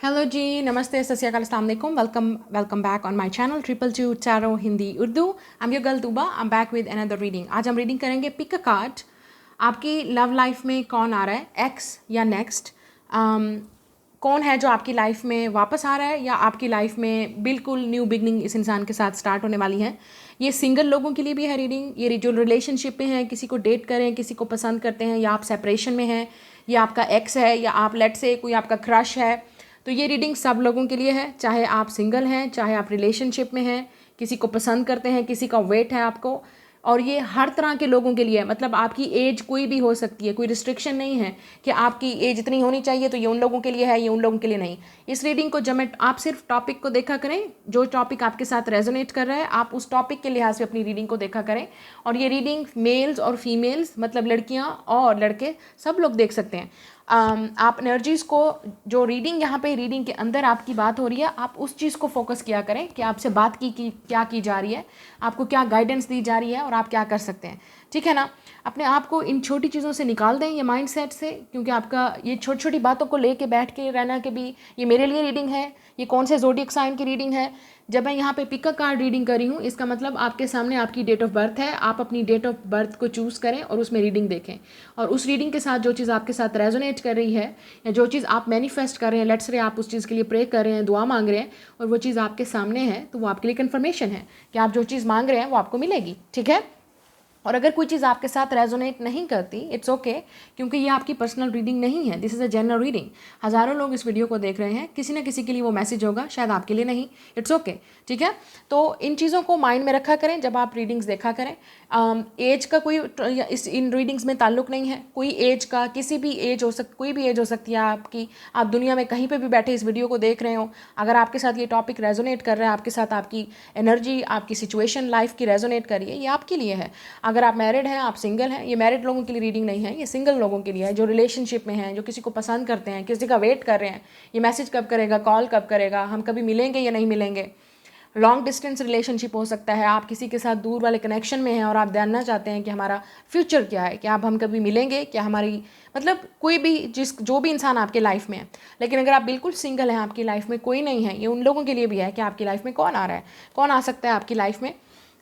Hello जी, नमस्ते, सत श्री अकाल, अस्सलाम वालेकुम, welcome back on my channel 222 tarot Hindi Urdu. I am your girl Tuba. I am back with another reading. आज हम रीडिंग करेंगे पिक अ कार्ड। आपकी लव लाइफ में कौन आ रहा है, एक्स या नेक्स्ट? कौन है जो आपकी लाइफ में वापस आ रहा है या आपकी लाइफ में बिल्कुल न्यू बिगनिंग इस इंसान के साथ स्टार्ट होने वाली है। ये सिंगल लोगों के लिए भी है रीडिंग। ये जो रिलेशनशिप में है, किसी को डेट करें, किसी को पसंद करते हैं, या आप सेपरेशन में हैं, या आपका एक्स है, या आप लेट से कोई आपका क्रश है। तो ये रीडिंग सब लोगों के लिए है, चाहे आप सिंगल हैं, चाहे आप रिलेशनशिप में हैं, किसी को पसंद करते हैं, किसी का वेट है आपको। और ये हर तरह के लोगों के लिए है, मतलब आपकी एज कोई भी हो सकती है, कोई रिस्ट्रिक्शन नहीं है कि आपकी एज इतनी होनी चाहिए तो ये उन लोगों के लिए है, ये उन लोगों के लिए नहीं। इस रीडिंग को जब आप सिर्फ टॉपिक को देखा करें, जो टॉपिक आपके साथ रेजोनेट कर रहा है आप उस टॉपिक के लिहाज से अपनी रीडिंग को देखा करें। और ये रीडिंग मेल्स और फीमेल्स, मतलब लड़कियां और लड़के, सब लोग देख सकते हैं। आप एनर्जीज़ को, जो रीडिंग यहाँ पे रीडिंग के अंदर आपकी बात हो रही है, आप उस चीज़ को फोकस किया करें कि आपसे बात की क्या की जा रही है, आपको क्या गाइडेंस दी जा रही है और आप क्या कर सकते हैं। ठीक है ना? अपने आप को इन छोटी चीज़ों से निकाल दें, ये माइंडसेट से, क्योंकि आपका ये छोटी छोटी बातों को लेके बैठ के रहना कि भी ये मेरे लिए रीडिंग है, ये कौन से ज़ोडिएक साइन की रीडिंग है। जब मैं यहाँ पे पिक अ कार्ड रीडिंग कर रही हूँ, इसका मतलब आपके सामने आपकी डेट ऑफ बर्थ है। आप अपनी डेट ऑफ बर्थ को चूज़ करें और उसमें रीडिंग देखें, और उस रीडिंग के साथ जो चीज़ आपके साथ रेजोनेट कर रही है या जो चीज़ आप मैनिफेस्ट कर रहे हैं, लेट्स से आप उस चीज़ के लिए प्रे कर रहे हैं, दुआ मांग रहे हैं, और वो चीज़ आपके सामने है, तो वो आपके लिए कन्फर्मेशन है कि आप जो चीज़ मांग रहे हैं वो आपको मिलेगी। ठीक है? और अगर कोई चीज़ आपके साथ रेजोनेट नहीं करती, इट्स ओके, क्योंकि ये आपकी पर्सनल रीडिंग नहीं है, this is a general reading. हज़ारों लोग इस वीडियो को देख रहे हैं, किसी न किसी के लिए वो मैसेज होगा, शायद आपके लिए नहीं, इट्स ओके। ठीक है? तो इन चीज़ों को माइंड में रखा करें जब आप रीडिंग्स देखा करें। एज का कोई इन रीडिंग्स में ताल्लुक नहीं है, कोई एज का, किसी भी एज हो कोई भी एज हो सकती है आपकी। आप दुनिया में कहीं पर भी बैठे इस वीडियो को देख रहे हो, अगर आपके साथ ये टॉपिक रेजोनेट कर रहा है, आपके साथ आपकी एनर्जी, आपकी सिचुएशन लाइफ की रेजोनेट कर रही है, ये आपके लिए है। अगर आप मैरिड हैं, आप सिंगल हैं, ये मैरिड लोगों के लिए रीडिंग नहीं है, ये सिंगल लोगों के लिए है, जो रिलेशनशिप में हैं, जो किसी को पसंद करते हैं, किसी का वेट कर रहे हैं, ये मैसेज कब करेगा, कॉल कब करेगा, हम कभी मिलेंगे या नहीं मिलेंगे। लॉन्ग डिस्टेंस रिलेशनशिप हो सकता है, आप किसी के साथ दूर वाले कनेक्शन में हैं और आप जानना चाहते हैं कि हमारा फ्यूचर क्या है, क्या अब हम कभी मिलेंगे, क्या हमारी, मतलब कोई भी जो भी इंसान आपके लाइफ में है। लेकिन अगर आप बिल्कुल सिंगल हैं, आपकी लाइफ में कोई नहीं है, ये उन लोगों के लिए भी है कि आपकी लाइफ में कौन आ रहा है, कौन आ सकता है आपकी लाइफ में,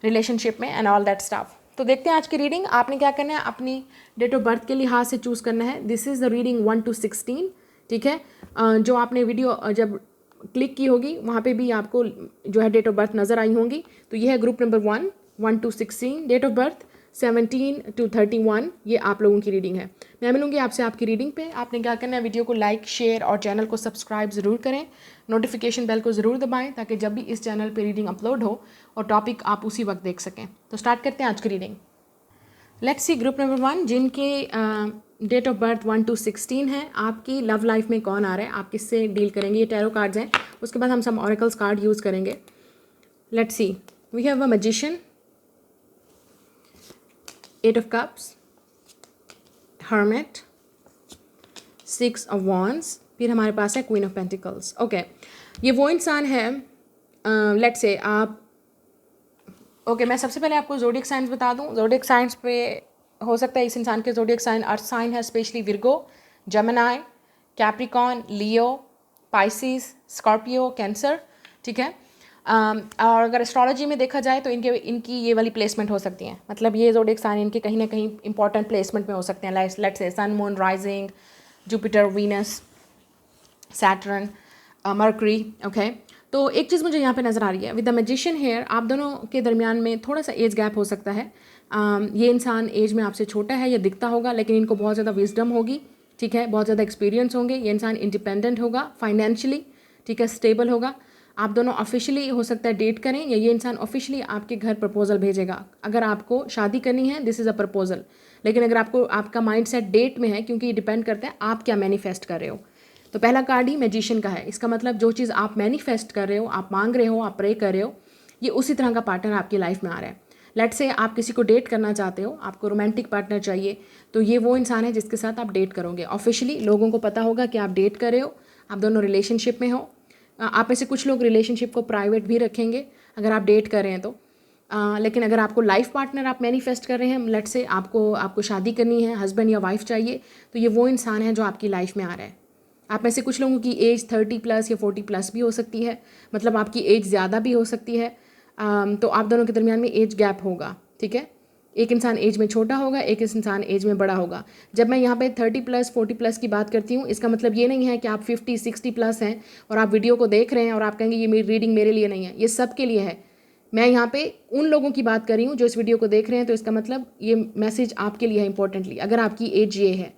रिलेशनशिप में, एंड ऑल दैट स्टफ। तो देखते हैं आज की रीडिंग। आपने क्या करना है, अपनी डेट ऑफ बर्थ के लिहाज से चूज़ करना है। This is the reading 1 to 16। ठीक है? जो आपने वीडियो जब क्लिक की होगी वहाँ पे भी आपको जो है डेट ऑफ बर्थ नज़र आई होंगी। तो ये है group number 1 to 16, date of birth 17 to 31। ये आप लोगों की रीडिंग है। मैं मिलूंगी आपसे आपकी रीडिंग पे। आपने क्या करना है, वीडियो को लाइक, शेयर और चैनल को सब्सक्राइब ज़रूर करें, नोटिफिकेशन बेल को ज़रूर दबाएं, ताकि जब भी इस चैनल पे रीडिंग अपलोड हो और टॉपिक आप उसी वक्त देख सकें। तो स्टार्ट करते हैं आज की reading. Let's see group number 1, जिनके डेट ऑफ बर्थ 1 to 16 है। आपकी लव लाइफ में कौन आ रहा है, आप किससे डील करेंगे, ये टैरो कार्ड्स हैं। उसके बाद हम सब ऑरेकल्स कार्ड यूज़ करेंगे। Let's see, we have a magician, 8 of cups, hermit, 6 of wands, फिर हमारे पास है क्वीन ऑफ पेंटिकल्स। ओके, ये वो इंसान है, लेट्स से आप, ओके, मैं सबसे पहले आपको ज़ोडिएक साइंस बता दूं। ज़ोडिएक साइंस पे हो सकता है इस इंसान के ज़ोडिएक साइन अर्थ साइन है, स्पेशली विर्गो, जेमिनी, कैप्रिकॉन, लियो, पाइसिस, स्कॉर्पियो, कैंसर। ठीक है? और अगर एस्ट्रोलॉजी में देखा जाए तो इनकी ये वाली प्लेसमेंट हो सकती हैं, मतलब ये ज़ोडिएक साइन इनके कहीं ना कहीं इंपॉर्टेंट प्लेसमेंट में हो सकते हैं। Let's see sun, moon, rising, Jupiter, Venus, Saturn, Mercury. Okay, तो एक चीज़ मुझे यहाँ पे नज़र आ रही है, विद द मैजिशियन हेयर, आप दोनों के दरमियान में थोड़ा सा एज गैप हो सकता है। ये इंसान एज में आपसे छोटा है, ये दिखता होगा, लेकिन इनको बहुत ज़्यादा विजडम होगी। ठीक है? बहुत ज़्यादा एक्सपीरियंस होंगे। ये इंसान इंडिपेंडेंट होगा फाइनेंशियली। ठीक है? स्टेबल होगा। आप दोनों ऑफिशियली हो सकता है डेट करें, या ये इंसान ऑफिशियली आपके घर प्रपोजल भेजेगा। अगर आपको शादी करनी है, दिस इज़ अ प्रपोजल। लेकिन अगर आपको, आपका माइंड सेट डेट में है, क्योंकि ये डिपेंड करता है आप क्या मैनिफेस्ट कर रहे हो। तो पहला कार्ड ही मैजिशियन का है। इसका मतलब जो चीज़ आप मैनिफेस्ट कर रहे हो, आप मांग रहे हो, आप प्रे कर रहे हो, ये उसी तरह का पार्टनर आपकी लाइफ में आ रहा है। लेट्स से आप किसी को डेट करना चाहते हो, आपको रोमांटिक पार्टनर चाहिए, तो ये वो इंसान है जिसके साथ आप डेट करोगे। ऑफिशियली लोगों को पता होगा कि आप डेट कर रहे हो, आप दोनों रिलेशनशिप में हो। आप में से कुछ लोग रिलेशनशिप को प्राइवेट भी रखेंगे अगर आप डेट कर रहे हैं तो। लेकिन अगर आपको लाइफ पार्टनर आप मैनिफेस्ट कर रहे हैं, लेट्स से आपको शादी करनी है, हस्बैंड या वाइफ चाहिए, तो ये वो इंसान है जो आपकी लाइफ में आ रहा है। आप में से कुछ लोगों की एज 30+ या 40+ भी हो सकती है, मतलब आपकी एज ज़्यादा भी हो सकती है। तो आप दोनों के दरमियान में एज गैप होगा, ठीक है। एक इंसान एज में छोटा होगा, एक इंसान एज में बड़ा होगा। जब मैं यहाँ पे 30+, 40+ की बात करती हूँ, इसका मतलब ये नहीं है कि आप 50, 60+ हैं और आप वीडियो को देख रहे हैं और आप कहेंगे ये मेरी रीडिंग मेरे लिए नहीं है। ये सब के लिए है। मैं यहाँ पे उन लोगों की बात कर रही हूँ जो इस वीडियो को देख रहे हैं, तो इसका मतलब ये मैसेज आपके लिए है इंपॉर्टेंटली। अगर आपकी एज ये है,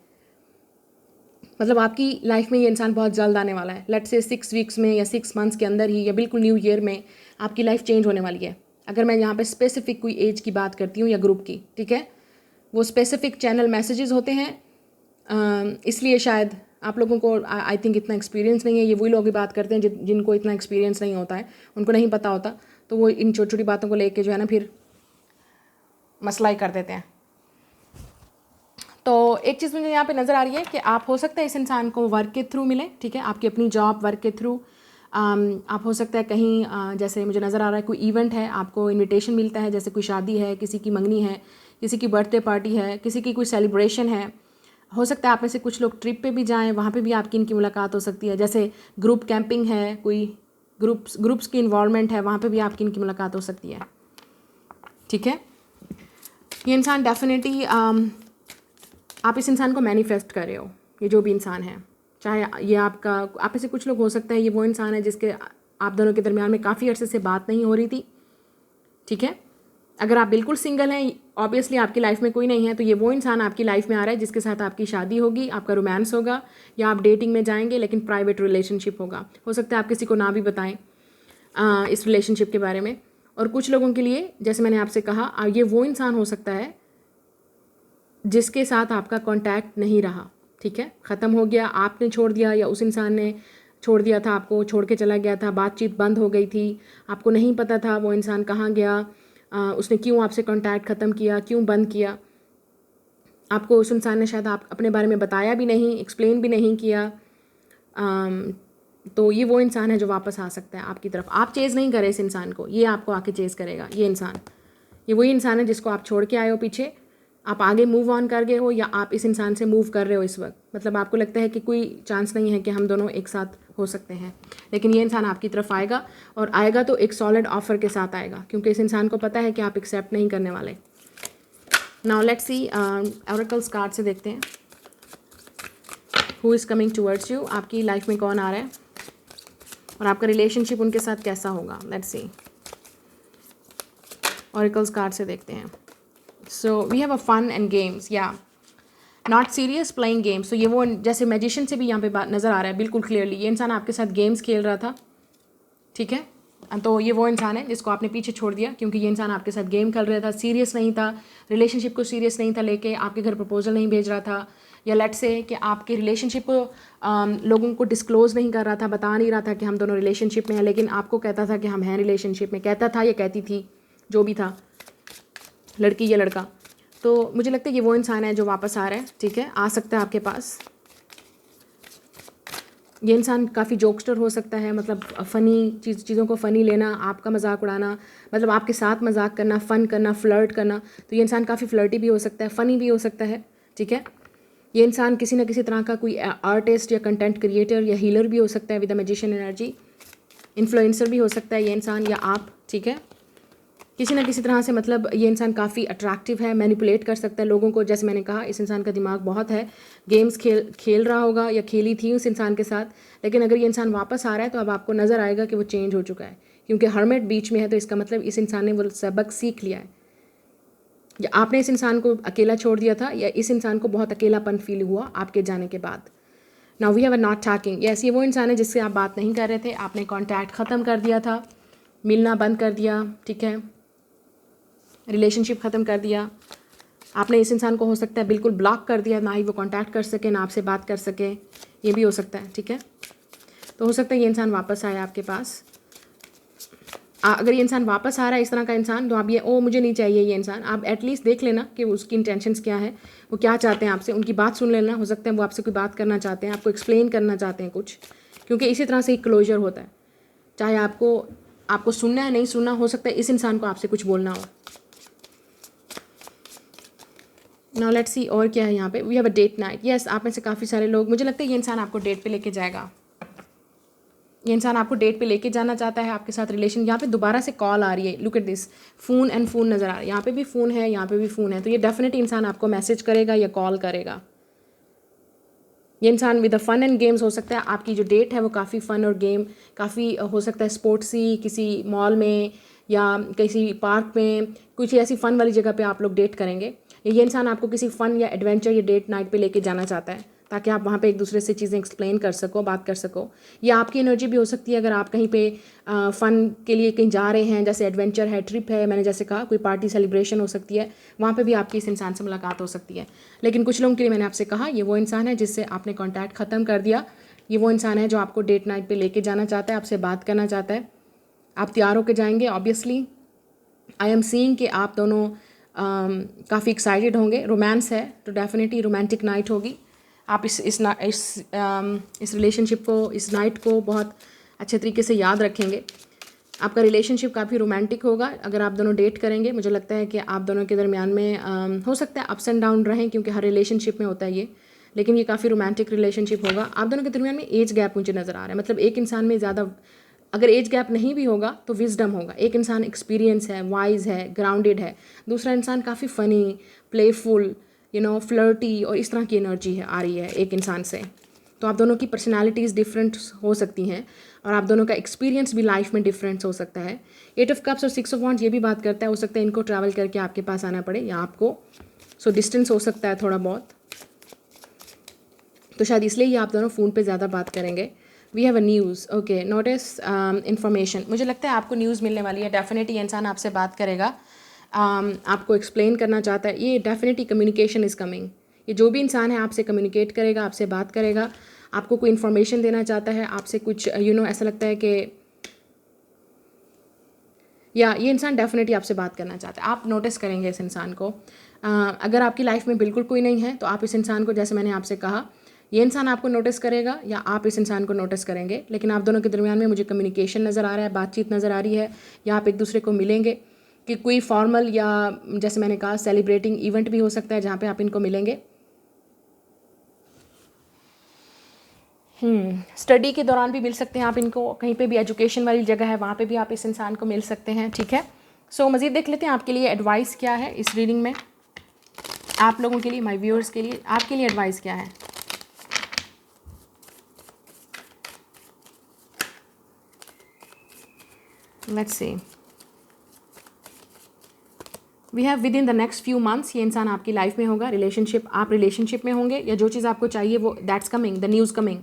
मतलब आपकी लाइफ में ये इंसान बहुत जल्द आने वाला है, लेट्स से 6 वीक्स में या 6 मंथ्स के अंदर ही या बिल्कुल न्यू ईयर में आपकी लाइफ चेंज होने वाली है। अगर मैं यहाँ पे स्पेसिफिक कोई एज की बात करती हूँ या ग्रुप की, ठीक है, वो स्पेसिफिक चैनल मैसेजेस होते हैं। इसलिए शायद आप लोगों को आई थिंक इतना एक्सपीरियंस नहीं है। ये वही लोग भी बात करते हैं जिनको इतना एक्सपीरियंस नहीं होता है, उनको नहीं पता होता, तो वो इन छोटी छोटी बातों को लेके जो है ना फिर मसला ही कर देते हैं। तो एक चीज़ मुझे यहाँ पे नज़र आ रही है कि आप हो सकता है इस इंसान को वर्क के थ्रू मिले, ठीक है, आपकी अपनी जॉब वर्क के थ्रू। आप हो सकता है कहीं जैसे मुझे नज़र आ रहा है कोई इवेंट है, आपको इनविटेशन मिलता है, जैसे कोई शादी है, किसी की मंगनी है, किसी की बर्थडे पार्टी है, किसी की कोई सेलिब्रेशन है। हो सकता है आप में से कुछ लोग ट्रिप पे भी जाएं, वहाँ पे भी आपकी इनकी मुलाकात हो सकती है। जैसे ग्रुप कैंपिंग है, कोई ग्रुप्स की इन्वॉल्वमेंट है, वहाँ पे भी आपकी इनकी मुलाकात हो सकती है, ठीक है। ये इंसान डेफिनेटली आप इस इंसान को मैनिफेस्ट कर रहे हो, ये जो भी इंसान है, चाहे ये आपका, आप में से कुछ लोग हो सकता है ये वो इंसान है जिसके आप दोनों के दरमियान में काफ़ी अरसे से बात नहीं हो रही थी, ठीक है। अगर आप बिल्कुल सिंगल हैं, ऑब्वियसली आपकी लाइफ में कोई नहीं है, तो ये वो इंसान आपकी लाइफ में आ रहा है जिसके साथ आपकी शादी होगी, आपका रोमांस होगा, या आप डेटिंग में जाएंगे, लेकिन प्राइवेट रिलेशनशिप होगा। हो सकता है आप किसी को ना भी बताएं इस रिलेशनशिप के बारे में। और कुछ लोगों के लिए, जैसे मैंने आपसे कहा, ये वो इंसान हो सकता है जिसके साथ आपका कांटेक्ट नहीं रहा, ठीक है, ख़त्म हो गया, आपने छोड़ दिया या उस इंसान ने छोड़ दिया था, आपको छोड़ के चला गया था, बातचीत बंद हो गई थी, आपको नहीं पता था वो इंसान कहाँ गया, उसने क्यों आपसे कांटेक्ट ख़त्म किया, क्यों बंद किया, आपको उस इंसान ने शायद आप अपने बारे में बताया भी नहीं, एक्सप्लेन भी नहीं किया। तो ये वो इंसान है जो वापस आ सकता है आपकी तरफ। आप चेज़ नहीं करें इस इंसान को, ये आपको आके चेज़ करेगा। ये इंसान, ये वही इंसान है जिसको आप छोड़ के आए हो पीछे, आप आगे मूव ऑन कर गए हो, या आप इस इंसान से मूव कर रहे हो इस वक्त। मतलब आपको लगता है कि कोई चांस नहीं है कि हम दोनों एक साथ हो सकते हैं, लेकिन ये इंसान आपकी तरफ आएगा, और आएगा तो एक सॉलिड ऑफर के साथ आएगा, क्योंकि इस इंसान को पता है कि आप एक्सेप्ट नहीं करने वाले। Now let's see, oracles card से देखते हैं who is coming towards you. आपकी लाइफ में कौन आ रहा है और आपका रिलेशनशिप उनके साथ कैसा होगा। लेट्स सी, ओरेकल्स कार्ड से देखते हैं। So we have a fun and games, या नॉट सीरियस प्लेइंग गेम्स। तो ये वो, जैसे मैजिशियन से भी यहाँ पे बात नज़र आ रहा है बिल्कुल क्लियरली, ये इंसान आपके साथ गेम्स खेल रहा था, ठीक है। तो ये वो इंसान है जिसको आपने पीछे छोड़ दिया, क्योंकि ये इंसान आपके साथ गेम खेल रहा था, सीरियस नहीं था, रिलेशनशिप को सीरियस नहीं था लेके, आपके घर प्रपोजल नहीं भेज रहा था, या लेट्स से कि आपके रिलेशनशिप लोगों को डिस्क्लोज़ नहीं कर रहा था, बता नहीं रहा था कि हम दोनों रिलेशनशिप में हैं, लेकिन आपको कहता था कि हम हैं रिलेशनशिप में, कहता था या कहती थी, जो भी था, लड़की या लड़का। तो मुझे लगता है ये वो इंसान है जो वापस आ रहा है, ठीक है, आ सकता है आपके पास। ये इंसान काफ़ी जोकस्टर हो सकता है, मतलब फ़नी चीज़ों को फ़नी लेना, आपका मजाक उड़ाना, मतलब आपके साथ मजाक करना, फ़न करना, फ्लर्ट करना। तो ये इंसान काफ़ी फ्लर्टी भी हो सकता है, फ़नी भी हो सकता है, ठीक है। ये इंसान किसी न किसी तरह का कोई आर्टिस्ट या कंटेंट क्रिएटर या हीलर भी हो सकता है with a magician energy, influencer भी हो सकता है ये इंसान, या आप, ठीक है, किसी न किसी तरह से। मतलब ये इंसान काफ़ी अट्रैक्टिव है, मैनिपुलेट कर सकता है लोगों को। जैसे मैंने कहा, इस इंसान का दिमाग बहुत है, गेम्स खेल रहा होगा या खेली थी उस इंसान के साथ, लेकिन अगर ये इंसान वापस आ रहा है तो अब आपको नज़र आएगा कि वो चेंज हो चुका है, क्योंकि हर्मिट बीच में है, तो इसका मतलब इस इंसान ने वो सबक सीख लिया है। या आपने इस इंसान को अकेला छोड़ दिया था, या इस इंसान को बहुत अकेलापन फील हुआ आपके जाने के बाद। Now we have a not talking, yes, ये वो इंसान है जिससे आप बात नहीं कर रहे थे, आपने कॉन्टैक्ट ख़त्म कर दिया था, मिलना बंद कर दिया, ठीक है, रिलेशनशिप ख़त्म कर दिया। आपने इस इंसान को हो सकता है बिल्कुल ब्लॉक कर दिया, ना ही वो कांटेक्ट कर सके, ना आपसे बात कर सके, ये भी हो सकता है, ठीक है। तो हो सकता है ये इंसान वापस आए आपके पास। अगर ये इंसान वापस आ रहा है, इस तरह का इंसान, तो आप ये मुझे नहीं चाहिए ये इंसान, आप एटलीस्ट देख लेना कि उसकी इंटेंशंस क्या है, वो क्या चाहते हैं आपसे, उनकी बात सुन लेना। हो सकता है वो आपसे कोई बात करना चाहते हैं, आपको एक्सप्लेन करना चाहते हैं कुछ, क्योंकि इसी तरह से एक क्लोजर होता है। चाहे आपको सुनना है, नहीं सुनना, हो सकता है इस इंसान को आपसे कुछ बोलना हो। नाउ लेट्स सी और क्या है यहाँ पे। We have a date night. Yes, आप में से काफ़ी सारे लोग, मुझे लगता है ये इंसान आपको डेट पे लेके जाएगा। ये इंसान आपको डेट पे लेके जाना चाहता है, आपके साथ रिलेशन। यहाँ पे दोबारा से कॉल आ रही है, look at this, phone and phone नज़र आ रहा है। यहाँ पे भी फ़ोन है, यहाँ पे भी फ़ोन है, तो ये डेफिनेटली इंसान आपको मैसेज करेगा या कॉल करेगा। ये इंसान with the fun and games, हो सकता है आपकी जो डेट है वो काफ़ी फ़न और गेम, काफ़ी हो सकता है स्पोर्ट्सी, किसी मॉल में या किसी पार्क में, कुछ ऐसी फ़न वाली जगह पे आप लोग डेट करेंगे। ये इंसान आपको किसी फ़न या एडवेंचर या डेट नाइट पे लेके जाना चाहता है, ताकि आप वहाँ पे एक दूसरे से चीज़ें एक्सप्लेन कर सको, बात कर सको। या आपकी एनर्जी भी हो सकती है, अगर आप कहीं पे फ़न के लिए कहीं जा रहे हैं, जैसे एडवेंचर है, ट्रिप है, मैंने जैसे कहा कोई पार्टी सेलिब्रेशन हो सकती है, वहाँ पे भी आपकी इस इंसान से मुलाकात हो सकती है। लेकिन कुछ लोगों के लिए मैंने आपसे कहा, ये वो इंसान है जिससे आपने कॉन्टैक्ट ख़त्म कर दिया। ये वो इंसान है जो आपको डेट नाइट पर लेके जाना चाहता है, आपसे बात करना चाहता है। आप तैयार होकर जाएंगे। ऑब्वियसली आई एम सीइंग कि आप दोनों काफ़ी एक्साइटेड होंगे। रोमांस है तो डेफिनेटली रोमांटिक नाइट होगी। आप इस रिलेशनशिप को, इस नाइट को बहुत अच्छे तरीके से याद रखेंगे। आपका रिलेशनशिप काफ़ी रोमांटिक होगा अगर आप दोनों डेट करेंगे। मुझे लगता है कि आप दोनों के दरमियान में हो सकता है अप्स एंड डाउन रहें, क्योंकि हर रिलेशनशिप में होता है ये, लेकिन ये काफ़ी रोमांटिक रिलेशनशिप होगा। आप दोनों के दरमियान में एज गैप मुझे नज़र आ रहा है, मतलब एक इंसान में ज़्यादा, अगर एज गैप नहीं भी होगा तो विजडम होगा। एक इंसान एक्सपीरियंस है, वाइज है, ग्राउंडेड है, दूसरा इंसान काफ़ी फ़नी, प्लेफुल, फ्लर्टी और इस तरह की एनर्जी है आ रही है एक इंसान से। तो आप दोनों की पर्सनालिटीज़ डिफरेंट हो सकती हैं और आप दोनों का एक्सपीरियंस भी लाइफ में डिफरेंट हो सकता है। 8 ऑफ कप्स और 6 ऑफ वॉन्ड्स ये भी बात करता है, हो सकता है इनको ट्रैवल करके आपके पास आना पड़े या आपको, सो डिस्टेंस हो सकता है थोड़ा बहुत, तो शायद इसलिए ये आप दोनों फ़ोन पे ज़्यादा बात करेंगे। We have a news, okay, notice information. मुझे लगता है आपको न्यूज़ मिलने वाली है। डेफिनेटली इंसान आपसे बात करेगा, आपको एक्सप्लेन करना चाहता है। ये डेफिनेटली कम्युनिकेशन इज़ कमिंग। ये जो भी इंसान है आपसे कम्युनिकेट करेगा, आपसे बात करेगा, आपको कोई इन्फॉर्मेशन देना चाहता है, आपसे कुछ ऐसा लगता है कि या ये इंसान डेफिनेटली आपसे बात करना चाहता है। आप नोटिस करेंगे इस इंसान को। अगर आपकी लाइफ में बिल्कुल कोई नहीं है तो आप इस इंसान को, जैसे मैंने आपसे कहा, ये इंसान आपको नोटिस करेगा या आप इस इंसान को नोटिस करेंगे। लेकिन आप दोनों के दरमियान में मुझे कम्युनिकेशन नज़र आ रहा है, बातचीत नज़र आ रही है, या आप एक दूसरे को मिलेंगे कि कोई फॉर्मल या जैसे मैंने कहा सेलिब्रेटिंग इवेंट भी हो सकता है जहाँ पे आप इनको मिलेंगे। स्टडी के दौरान भी मिल सकते हैं आप इनको, कहीं पे भी एजुकेशन वाली जगह है वहाँ पे भी आप इस इंसान को मिल सकते हैं। ठीक है, सो मज़ीद देख लेते हैं आपके लिए एडवाइस क्या है इस रीडिंग में। आप लोगों के लिए, माय व्यूअर्स के लिए, आपके लिए एडवाइस क्या है। Let's see, we have within the next few months, ये इंसान आपकी लाइफ में होगा। रिलेशनशिप, आप रिलेशनशिप में होंगे या जो चीज़ आपको चाहिए वो that's coming, the news coming,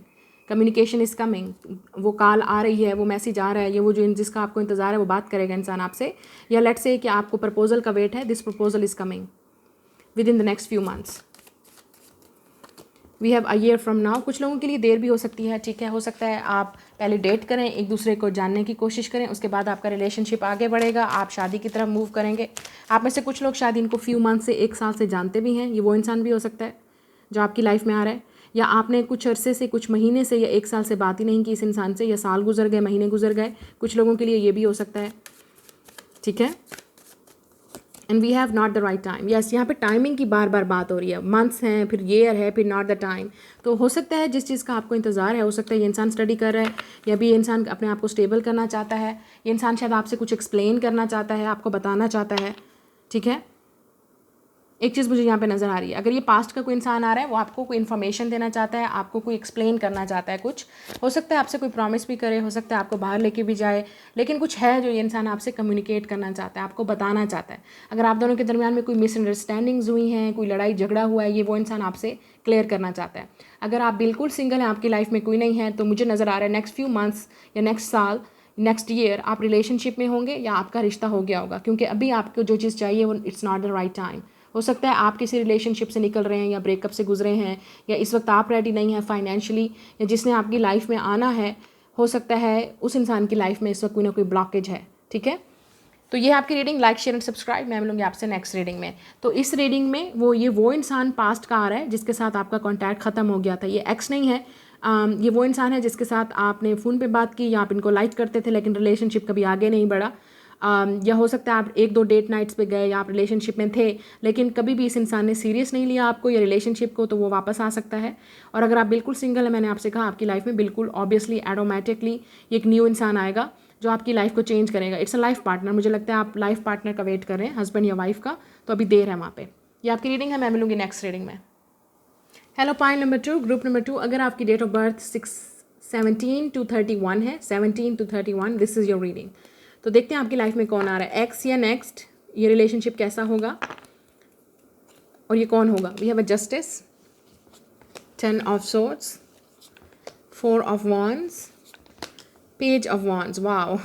communication is coming, वो कॉल आ रही है, वो मैसेज आ रहा है, ये वो जो जिसका आपको इंतज़ार है वो बात करेगा इंसान आपसे। या लेट्स से कि आपको प्रपोजल का वेट है, this proposal is coming within the next few months. We have a year from now. कुछ लोगों के लिए देर भी हो सकती है। ठीक है, हो सकता है आप पहले डेट करें, एक दूसरे को जानने की कोशिश करें, उसके बाद आपका रिलेशनशिप आगे बढ़ेगा, आप शादी की तरफ मूव करेंगे। आप में से कुछ लोग शायद इनको फ्यू मंथ से, 1 साल से जानते भी हैं। ये वो इंसान भी हो सकता है जो आपकी लाइफ में आ रहा है, या आपने कुछ अरसे से, कुछ महीने से या 1 साल से बात ही नहीं की इस इंसान से, या साल गुजर गए, महीने गुजर गए। कुछ लोगों के लिए ये भी हो सकता है। ठीक है, and we have not the right time. Yes, यहाँ पे टाइमिंग की बार बार बात हो रही है। मंथ्स हैं, फिर ईयर है, फिर नॉट द टाइम। तो हो सकता है जिस चीज़ का आपको इंतज़ार है, हो सकता है ये इंसान स्टडी कर रहा है, या भी ये इंसान अपने आप को स्टेबल करना चाहता है। ये इंसान शायद आपसे कुछ एक्सप्लेन करना चाहता है, आपको बताना चाहता है। ठीक है, एक चीज़ मुझे यहाँ पे नज़र आ रही है, अगर ये पास्ट का कोई इंसान आ रहा है, वो आपको कोई इन्फॉर्मेशन देना चाहता है, आपको कोई एक्सप्लेन करना चाहता है कुछ। हो सकता है आपसे कोई प्रॉमिस भी करे, हो सकता है आपको बाहर लेके भी जाए, लेकिन कुछ है जो ये इंसान आपसे कम्युनिकेट करना चाहता है, आपको बताना चाहता है। अगर आप दोनों के दरमियान में कोई मिसअंडरस्टैंडिंग्स हुई हैं, कोई लड़ाई झगड़ा हुआ है, ये वो इंसान आपसे क्लियर करना चाहता है। अगर आप बिल्कुल सिंगल हैं, आपकी लाइफ में कोई नहीं है, तो मुझे नज़र आ रहा है नेक्स्ट फ्यू मंथ्स या नेक्स्ट साल, नेक्स्ट ईयर आप रिलेशनशिप में होंगे या आपका रिश्ता हो गया होगा, क्योंकि अभी आपको जो चीज़ चाहिए वो it's not the right time. हो सकता है आप किसी रिलेशनशिप से निकल रहे हैं या ब्रेकअप से गुजरे हैं, या इस वक्त आप रेडी नहीं हैं फाइनेंशियली, या जिसने आपकी लाइफ में आना है, हो सकता है उस इंसान की लाइफ में इस वक्त कोई ना कोई ब्लॉकेज है। ठीक है, तो ये आपकी reading, like share and subscribe. मैं मिलूंगी आपसे नेक्स्ट रीडिंग में। तो इस रीडिंग में वो इंसान पास्ट का आ रहा है जिसके साथ आपका कॉन्टैक्ट ख़त्म हो गया था। ये एक्स नहीं है, ये वो इंसान है जिसके साथ आपने फ़ोन पे बात की या आप इनको लाइक करते थे, लेकिन रिलेशनशिप कभी आगे नहीं बढ़ा। या हो सकता है आप 1-2 डेट नाइट्स पे गए या आप रिलेशनशिप में थे, लेकिन कभी भी इस इंसान ने सीरियस नहीं लिया आपको या रिलेशनशिप को, तो वो वापस आ सकता है। और अगर आप बिल्कुल सिंगल है, मैंने आपसे कहा आपकी लाइफ में बिल्कुल ऑब्वियसली ऑटोमेटिकली एक न्यू इंसान आएगा जो आपकी लाइफ को चेंज करेगा। It's a life partner. मुझे लगता है आप लाइफ पार्टनर का वेट कर रहे हैं, हस्बैंड या वाइफ का, तो अभी देर है वहाँ पे। ये आपकी रीडिंग है, मैं मिलूंगी नेक्स्ट रीडिंग में। Hello pile number 2, group number 2। अगर आपकी डेट ऑफ बर्थ 17 to 31 है, 17 to 31, this is your reading. तो देखते हैं आपकी लाइफ में कौन आ रहा है, एक्स या नेक्स्ट, ये रिलेशनशिप कैसा होगा और ये कौन होगा। We have a justice, 10 of swords, 4 of wands, page of wands, wow,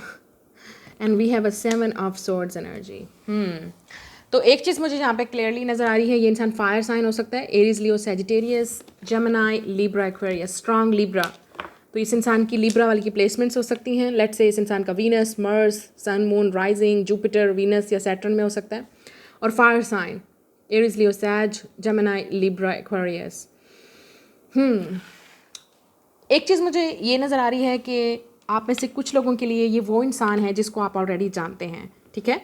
and we have a 7 of swords energy. तो एक चीज़ मुझे यहाँ पे क्लियरली नज़र आ रही है, ये इंसान फायर साइन हो सकता है, Aries, Leo, Sagittarius, Gemini, Libra, Aquarius, strong Libra. तो इस इंसान की लिब्रा वाली की प्लेसमेंट्स हो सकती हैं। लेट्स से इस इंसान का वीनस, मर्स, सन, मून, राइजिंग, जुपिटर, वीनस या सैटर्न में हो सकता है। और फायर साइन एरीज, लियो, सैज, जेमिनी, लिब्रा, एक्वेरियस। एक चीज़ मुझे ये नज़र आ रही है कि आप में से कुछ लोगों के लिए ये वो इंसान है जिसको आप ऑलरेडी जानते हैं, ठीक है।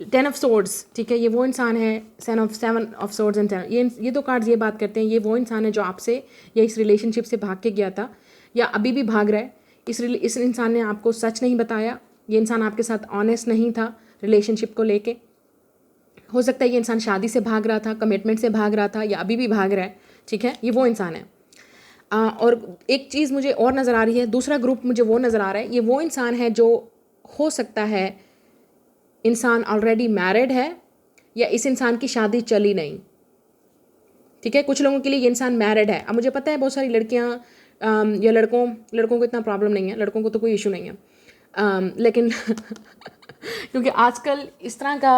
10 ऑफ सोर्ड्स, ठीक है, ये वो इंसान है। 7 ऑफ सोर्ड्स एंड 10, ये दो कार्ड्स ये बात करते हैं, ये वो इंसान है जो आपसे या इस रिलेशनशिप से भाग के गया था या अभी भी भाग रहा है। इस इंसान ने आपको सच नहीं बताया, ये इंसान आपके साथ ऑनेस्ट नहीं था रिलेशनशिप को लेके। हो सकता है ये इंसान शादी से भाग रहा था, कमिटमेंट से भाग रहा था या अभी भी भाग रहा है, ठीक है, ये वो इंसान है। और एक चीज़ मुझे और नज़र आ रही है, दूसरा ग्रुप मुझे वो नज़र आ रहा है, ये वो इंसान है जो हो सकता है इंसान ऑलरेडी मैरिड है या इस इंसान की शादी चली नहीं, ठीक है। कुछ लोगों के लिए ये इंसान मैरिड है। अब मुझे पता है बहुत सारी लड़कियां या लड़कों को इतना प्रॉब्लम नहीं है, लड़कों को तो कोई इशू नहीं है, लेकिन क्योंकि आजकल इस तरह का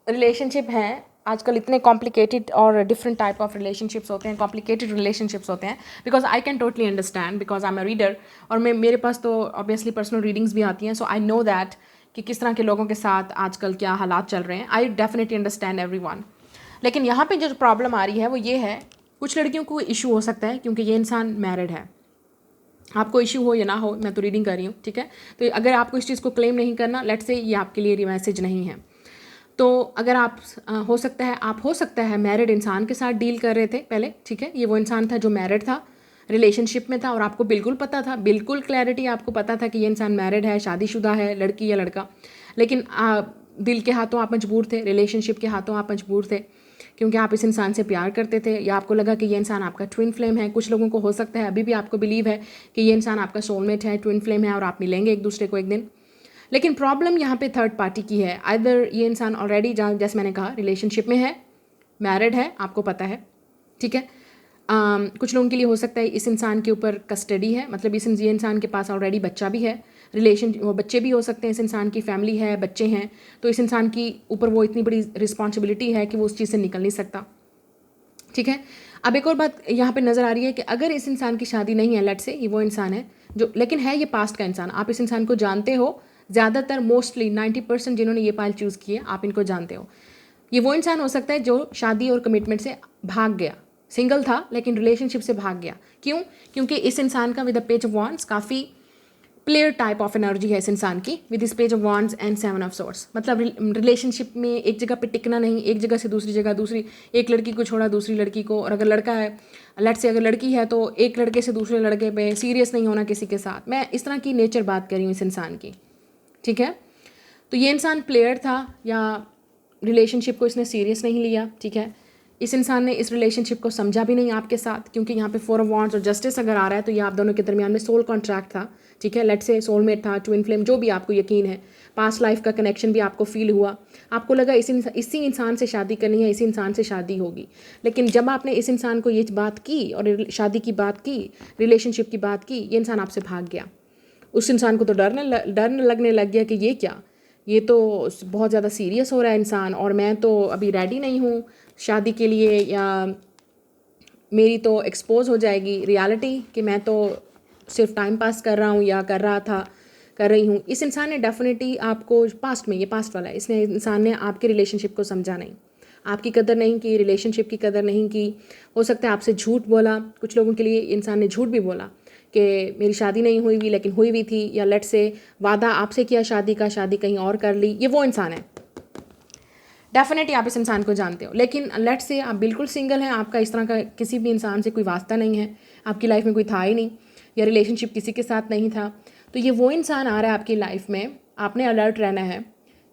रिलेशनशिप है, आजकल इतने कॉम्प्लिकेटेड और डिफरेंट टाइप ऑफ रिलेशनशिप्स होते हैं, कॉम्प्लिकेटेड रिलेशनशिप्स होते हैं। Because I can totally understand, because I am a reader, और मेरे पास तो ऑब्वियसली पर्सनल रीडिंग्स भी आती हैं, सो आई नो दैट कि किस तरह के लोगों के साथ आजकल क्या हालात चल रहे हैं। I definitely understand everyone. लेकिन यहाँ पे जो प्रॉब्लम आ रही है वो ये है, कुछ लड़कियों को इशू हो सकता है क्योंकि ये इंसान मैरिड है। आपको इशू हो या ना हो, मैं तो रीडिंग कर रही हूँ, ठीक है। तो अगर आपको इस चीज़ को क्लेम नहीं करना, लेट्स से ये आपके लिए मैसेज नहीं है, तो अगर आप हो सकता है मैरिड इंसान के साथ डील कर रहे थे पहले, ठीक है। ये वो इंसान था जो मैरिड था, रिलेशनशिप में था और आपको बिल्कुल पता था, बिल्कुल क्लैरिटी, आपको पता था कि ये इंसान मैरिड है, शादीशुदा है, लड़की या लड़का। लेकिन दिल के हाथों आप मजबूर थे, रिलेशनशिप के हाथों आप मजबूर थे, क्योंकि आप इस इंसान से प्यार करते थे या आपको लगा कि ये इंसान आपका ट्विन फ्लेम है। कुछ लोगों को हो सकता है अभी भी आपको बिलीव है कि ये इंसान आपका सोलमेट है, ट्विन फ्लेम है और आप मिलेंगे एक दूसरे को एक दिन। लेकिन प्रॉब्लम यहाँ पे थर्ड पार्टी की है। आइदर ये इंसान ऑलरेडी, जैसे मैंने कहा, रिलेशनशिप में है, मैरिड है, आपको पता है, ठीक है। कुछ लोगों के लिए हो सकता है इस इंसान के ऊपर कस्टडी है, मतलब ये इंसान के पास ऑलरेडी बच्चा भी है, वो बच्चे भी हो सकते हैं, इस इंसान की फैमिली है, बच्चे हैं, तो इस इंसान की ऊपर वो इतनी बड़ी रिस्पॉन्सिबिलिटी है कि वो उस चीज़ से निकल नहीं सकता, ठीक है। अब एक और बात यहाँ पे नज़र आ रही है कि अगर इस इंसान की शादी नहीं है, लेट्स से ये वो इंसान है जो, लेकिन है ये पास्ट का इंसान, आप इस इंसान को जानते हो, ज़्यादातर मोस्टली 90% जिन्होंने ये पाइल चूज़ किए आप इनको जानते हो। ये वो इंसान हो सकता है जो शादी और कमिटमेंट से भाग गया, सिंगल था लेकिन रिलेशनशिप से भाग गया। क्यों? क्योंकि इस इंसान का with the page of wands काफ़ी प्लेयर टाइप ऑफ एनर्जी है इस इंसान की, with this page of wands and 7 of swords. मतलब रिलेशनशिप में एक जगह पे टिकना नहीं, एक जगह से दूसरी जगह, एक लड़की को छोड़ा दूसरी लड़की को, और अगर लड़का है, लेट्स से अगर लड़की है तो एक लड़के से दूसरे लड़के पे सीरियस नहीं होना किसी के साथ। मैं इस तरह की नेचर बात कर रही हूँ इस इंसान की, ठीक है। तो ये इंसान प्लेयर था या रिलेशनशिप को इसने सीरियस नहीं लिया, ठीक है। इस इंसान ने इस रिलेशनशिप को समझा भी नहीं आपके साथ, क्योंकि यहाँ पे 4 ऑफ वॉन्ड्स और जस्टिस अगर आ रहा है तो ये आप दोनों के दरमियान में सोल कॉन्ट्रैक्ट था, ठीक है। लेट्स से सोलमेट था, ट्विन फ्लेम, जो भी आपको यकीन है, पास्ट लाइफ का कनेक्शन भी आपको फील हुआ, आपको लगा इसी इंसान से शादी करनी है, इसी इंसान से शादी होगी। लेकिन जब आपने इस इंसान को ये बात की और शादी की बात की, रिलेशनशिप की बात की, ये इंसान आपसे भाग गया। उस इंसान को तो डर लगने लग गया कि ये क्या, ये तो बहुत ज़्यादा सीरियस हो रहा है इंसान, और मैं तो अभी रेडी नहीं हूँ शादी के लिए, या मेरी तो एक्सपोज हो जाएगी रियलिटी कि मैं तो सिर्फ टाइम पास कर रहा हूँ या कर रही हूँ। इस इंसान ने डेफिनेटली आपको पास्ट में, ये पास्ट वाला है, इसने इंसान ने आपके रिलेशनशिप को समझा नहीं, आपकी कदर नहीं की, रिलेशनशिप की कदर नहीं की। हो सकता है आपसे झूठ बोला, कुछ लोगों के लिए इंसान ने झूठ भी बोला कि मेरी शादी नहीं हुई हुई लेकिन हुई हुई थी, या लेट से वादा आपसे किया शादी का, शादी कहीं और कर ली, ये वो इंसान है। डेफिनेटली आप इस इंसान को जानते हो। लेकिन लेट से आप बिल्कुल सिंगल हैं, आपका इस तरह का किसी भी इंसान से कोई वास्ता नहीं है, आपकी लाइफ में कोई था ही नहीं, या रिलेशनशिप किसी के साथ नहीं था, तो ये वो इंसान आ रहा है आपकी लाइफ में। आपने अलर्ट रहना है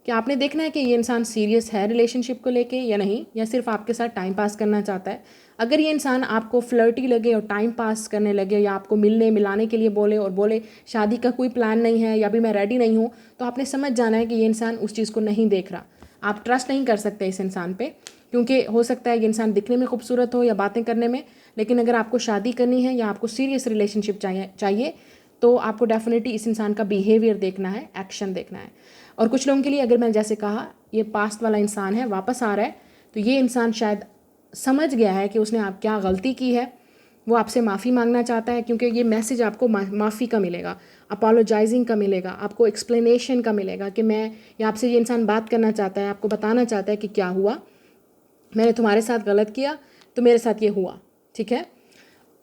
कि आपने देखना है कि ये इंसान सीरियस है रिलेशनशिप को लेके या नहीं, या सिर्फ आपके साथ टाइम पास करना चाहता है। अगर ये इंसान आपको फ्लर्टी लगे और टाइम पास करने लगे, या आपको मिलने मिलाने के लिए बोले और बोले शादी का कोई प्लान नहीं है या भी मैं रेडी नहीं हूँ, तो आपने समझ जाना है कि ये इंसान उस चीज़ को नहीं देख रहा। आप ट्रस्ट नहीं कर सकते इस इंसान पे, क्योंकि हो सकता है ये इंसान दिखने में खूबसूरत हो या बातें करने में, लेकिन अगर आपको शादी करनी है या आपको सीरियस रिलेशनशिप चाहिए तो आपको डेफिनेटली इस इंसान का बिहेवियर देखना है, एक्शन देखना है। और कुछ लोगों के लिए, अगर मैंने जैसे कहा ये पास्ट वाला इंसान है, वापस आ रहा है, तो ये इंसान शायद समझ गया है कि उसने आप क्या गलती की है, वो आपसे माफ़ी मांगना चाहता है, क्योंकि ये मैसेज आपको माफ़ी का मिलेगा, अपोलोजाइजिंग का मिलेगा, आपको एक्सप्लेनेशन का मिलेगा कि मैं, या आपसे ये इंसान बात करना चाहता है, आपको बताना चाहता है कि क्या हुआ, मैंने तुम्हारे साथ गलत किया तो मेरे साथ ये हुआ, ठीक है।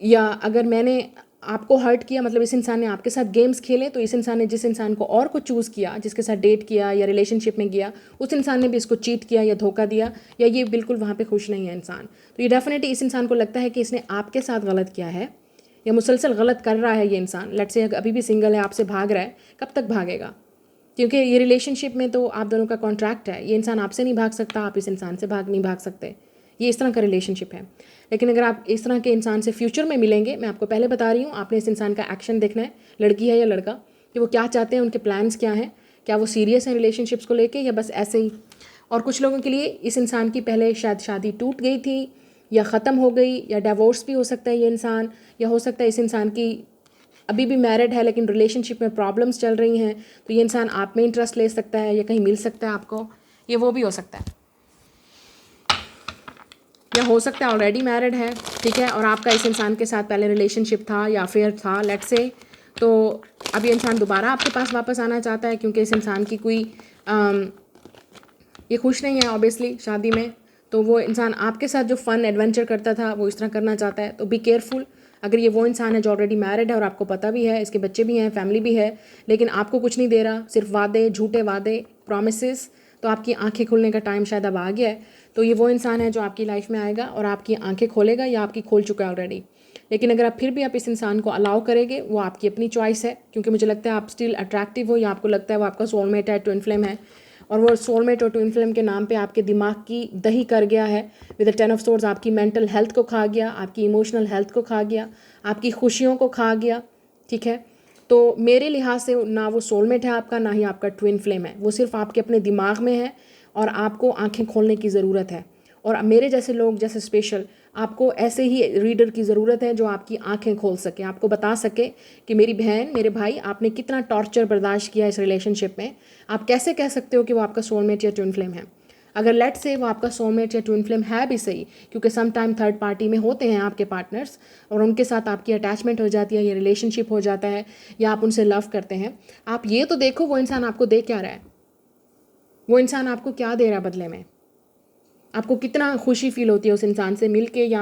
या अगर मैंने आपको हर्ट किया, मतलब इस इंसान ने आपके साथ गेम्स खेले, तो इस इंसान ने जिस इंसान को और को चूज़ किया, जिसके साथ डेट किया या रिलेशनशिप में गया, उस इंसान ने भी इसको चीट किया या धोखा दिया, या ये बिल्कुल वहाँ पे खुश नहीं है इंसान। तो ये डेफिनेटली इस इंसान को लगता है कि इसने आपके साथ गलत किया है, या मुसलसल गलत कर रहा है ये इंसान। लेट्स से अभी भी सिंगल है, आपसे भाग रहा है, कब तक भागेगा? क्योंकि ये रिलेशनशिप में तो आप दोनों का कॉन्ट्रैक्ट है, ये इंसान आपसे नहीं भाग सकता, आप इस इंसान से नहीं भाग सकते, ये इस तरह का रिलेशनशिप है। लेकिन अगर आप इस तरह के इंसान से फ्यूचर में मिलेंगे, मैं आपको पहले बता रही हूँ, आपने इस इंसान का एक्शन देखना है, लड़की है या लड़का, कि वो क्या चाहते हैं, उनके प्लान्स क्या हैं, क्या वो सीरियस हैं रिलेशनशिप्स को लेके या बस ऐसे ही। और कुछ लोगों के लिए इस इंसान की पहले शायद शादी टूट गई थी या ख़त्म हो गई, या डिवोर्स भी हो सकता है ये इंसान, या हो सकता है इस इंसान की अभी भी मैरिड है लेकिन रिलेशनशिप में प्रॉब्लम्स चल रही हैं, तो ये इंसान आप में इंटरेस्ट ले सकता है या कहीं मिल सकता है आपको, ये वो भी हो सकता है। या हो सकता है ऑलरेडी मैरिड है, ठीक है, और आपका इस इंसान के साथ पहले रिलेशनशिप था या अफेयर था लेट्स से, तो अब ये इंसान दोबारा आपके पास वापस आना चाहता है, क्योंकि इस इंसान की कोई ये खुश नहीं है ऑब्वियसली शादी में, तो वो इंसान आपके साथ जो फ़न एडवेंचर करता था वो इस तरह करना चाहता है। तो बी केयरफुल, अगर ये वो इंसान है जो ऑलरेडी मैरिड है और आपको पता भी है, इसके बच्चे भी हैं, फैमिली भी है, लेकिन आपको कुछ नहीं दे रहा, सिर्फ वादे, झूठे वादे, प्रॉमिसेस, तो आपकी आंखें खुलने का टाइम शायद अब आ गया है। तो ये वो इंसान है जो आपकी लाइफ में आएगा और आपकी आंखें खोलेगा, या आपकी खोल चुका है ऑलरेडी। लेकिन अगर आप फिर भी आप इस इंसान को अलाउ करेंगे, वो आपकी अपनी चॉइस है, क्योंकि मुझे लगता है आप स्टिल अट्रैक्टिव हो, या आपको लगता है वो आपका सोलमेट है, ट्विन फ्लेम है, और वो सोलमेट और ट्विन फ्लेम के नाम पे आपके दिमाग की दही कर गया है। विद द 10 ऑफ सोर्ड्स आपकी मेंटल हेल्थ को खा गया, आपकी इमोशनल हेल्थ को खा गया, आपकी खुशियों को खा गया, ठीक है। तो मेरे लिहाज से ना वो सोलमेट है आपका, ना ही आपका ट्विन फ्लेम है, वो सिर्फ आपके अपने दिमाग में है, और आपको आंखें खोलने की ज़रूरत है। और मेरे जैसे लोग, जैसे स्पेशल, आपको ऐसे ही रीडर की ज़रूरत है जो आपकी आंखें खोल सके, आपको बता सके कि मेरी बहन, मेरे भाई, आपने कितना टॉर्चर बर्दाश्त किया इस रिलेशनशिप में, आप कैसे कह सकते हो कि वो आपका सोलमेट या ट्विन फ्लेम है। अगर लेट से वो आपका सोलमेट या ट्विन फ्लेम है भी सही, क्योंकि सम टाइम थर्ड पार्टी में होते हैं आपके पार्टनर्स, और उनके साथ आपकी अटैचमेंट हो जाती है, ये रिलेशनशिप हो जाता है, या आप उनसे लव करते हैं, आप ये तो देखो वो इंसान आपको दे क्या रहा है, वो इंसान आपको क्या दे रहा है बदले में, आपको कितना खुशी फील होती है उस इंसान से मिल के, या